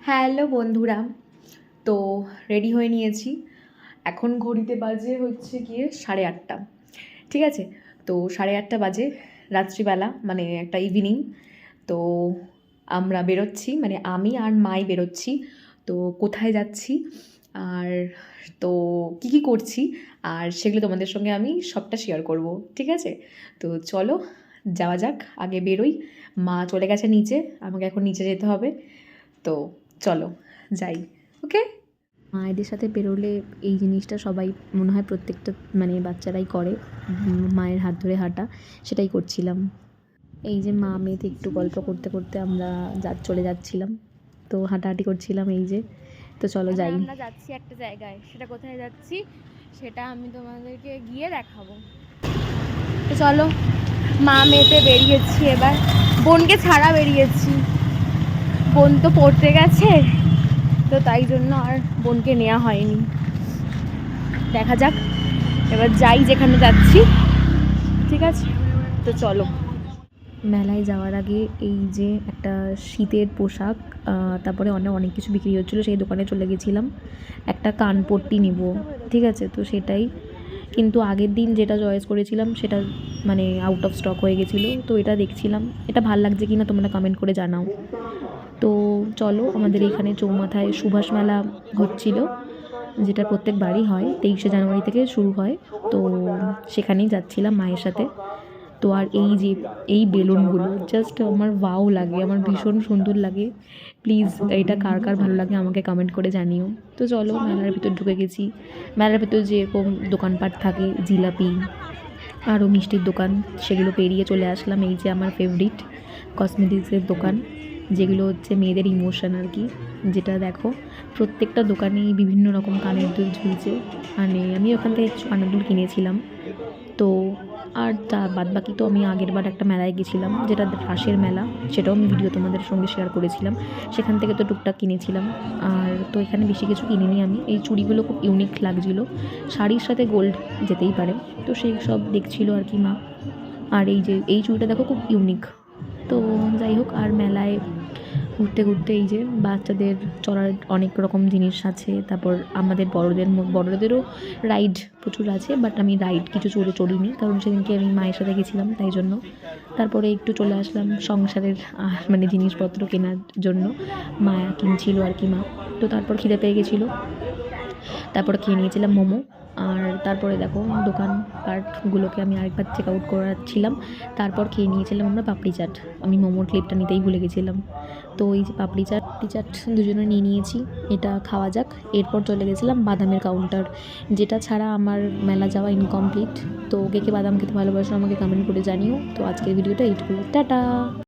Hello বন্ধুরা, তো ready হয়ে নিয়েছি। এখন ঘড়িতে বাজে হচ্ছে গিয়ে 8:30। ঠিক আছে, তো 8:30 বাজে, রাত্রিবেলা, মানে একটা ইভিনিং। তো আমরা বেরোচ্ছি, মানে আমি আর মাই বেরোচ্ছি। তো কোথায় যাচ্ছি আর তো কী করছি আর সেগুলো তোমাদের সঙ্গে আমি সবটা শেয়ার করব। ঠিক আছে, তো চলো যাওয়া যাক। আগে বেরোই, মা চলে গেছে নিচে, আমাকে এখন নিচে যেতে হবে। তো চলো যাই। ওকে, মায়েদের সাথে বেরোলে এই জিনিসটা সবাই মনে হয় প্রত্যেকটা মানে বাচ্চারাই করে, মায়ের হাত ধরে হাঁটা। সেটাই করছিলাম। এই যে মা মেয়েতে একটু গল্প করতে করতে আমরা চলে যাচ্ছিলাম, তো হাঁটাহাঁটি করছিলাম। এই যে, তো চলো যাই। আমরা যাচ্ছি একটা জায়গায়, সেটা কোথায় যাচ্ছি সেটা আমি তোমাদেরকে গিয়ে দেখাবো। তো চলো, মা মেয়েতে বেরিয়েছি, এবার বোনকে ছাড়া বেরিয়েছি। বোন তো পড়তে গেছে, তো তাই জন্য আর বোনকে নেওয়া হয়নি। দেখা যাক, এবার যাই যেখানে যাচ্ছি। ঠিক আছে, তো চলো। মেলায় যাওয়ার আগে এই যে একটা শীতের পোশাক, তারপরে অনেক কিছু বিক্রি হচ্ছিলো, সেই দোকানে চলে গেছিলাম। একটা কানপট্টি নিব, ঠিক আছে, তো সেটাই। কিন্তু আগের দিন যেটা চয়েস করেছিলাম সেটা মানে আউট অফ স্টক হয়ে গেছিলো, তো এটা দেখছিলাম। এটা ভাল লাগছে কি না তোমরা কমেন্ট করে জানাও। তো চলো, আমাদের এখানে চৌমাথায় সুভাষ মেলা হচ্ছিল, যেটা প্রত্যেক বাড়ি হয়, 23শে জানুয়ারি থেকে শুরু হয়। তো সেখানেই যাচ্ছিলাম মায়ের সাথে। তো আর এই যে এই বেলুনগুলো জাস্ট আমার ওয়াও লাগে, আমার ভীষণ সুন্দর লাগে। প্লিজ এটা কার কার ভালো লাগে আমাকে কমেন্ট করে জানিও। তো চলো, মেলার ভিতর ঢুকে গেছি। মেলার ভিতর যেরকম দোকানপাট থাকে, জিলাপি, আরও মিষ্টির দোকান, সেগুলো পেরিয়ে চলে আসলাম এই যে আমার ফেভারিট কসমেটিক্সের দোকান, যেগুলো হচ্ছে মেয়েদের ইমোশন আর কি। যেটা দেখো, প্রত্যেকটা দোকানেই বিভিন্ন রকম কানের দুল ঝুলছে। মানে আমি ওখান থেকে কিছু কানের দুল কিনেছিলাম। তো আর তা বাদ বাকি তো আমি আগের বার একটা মেলায় গেছিলাম, যেটা রাসের মেলা, সেটাও আমি ভিডিও তোমাদের সঙ্গে শেয়ার করেছিলাম। সেখান থেকে তো টুকটাক কিনেছিলাম। আর তো এখানে বেশি কিছু কিনিনি আমি। এই চুড়িগুলো খুব ইউনিক লাগছিলো, শাড়ির সাথে গোল্ড যেতেই পারে, তো সেই সব দেখছিল আর কি মা। আর এই যে এই চুড়িটা দেখো, খুব ইউনিক। তো যাই হোক, আর মেলায় ঘুরতে ঘুরতে এই যে বাচ্চাদের চড়ার অনেক রকম জিনিস আছে, তারপর আমাদের বড়দেরও রাইড প্রচুর আছে, বাট আমি রাইড কিছু চড়িনি, কারণ সেদিনকে আমি মায়ের সাথে গেছিলাম, তাই জন্য। তারপরে একটু চলে আসলাম সংসারের মানে জিনিসপত্র কেনার জন্য। মা কিনছিল আর কি মা। তো তারপর খিদে পেয়ে গেছিলো, তারপরে খেয়ে নিয়েছিলাম মোমো। আর তারপরে দেখো, দোকানপাটগুলোকে আমি আরেকবার চেক আউট করাচ্ছিলাম। তারপর খেয়ে নিয়েছিলাম আমরা পাপড়ি চাট। আমি মোমোর ক্লিপটা নিতেই ভুলে গেছিলাম। তো এই যে পাপড়ি চাট দুজনে নিয়ে নিয়েছি, এটা খাওয়া যাক। এরপর চলে গেছিলাম বাদামের কাউন্টার, যেটা ছাড়া আমার মেলা যাওয়া ইনকমপ্লিট। তো কে কে বাদাম খেতে ভালোবাসো আমাকে কমেন্ট করে জানিও। তো আজকের ভিডিওটা এইটুকুই, টাটা।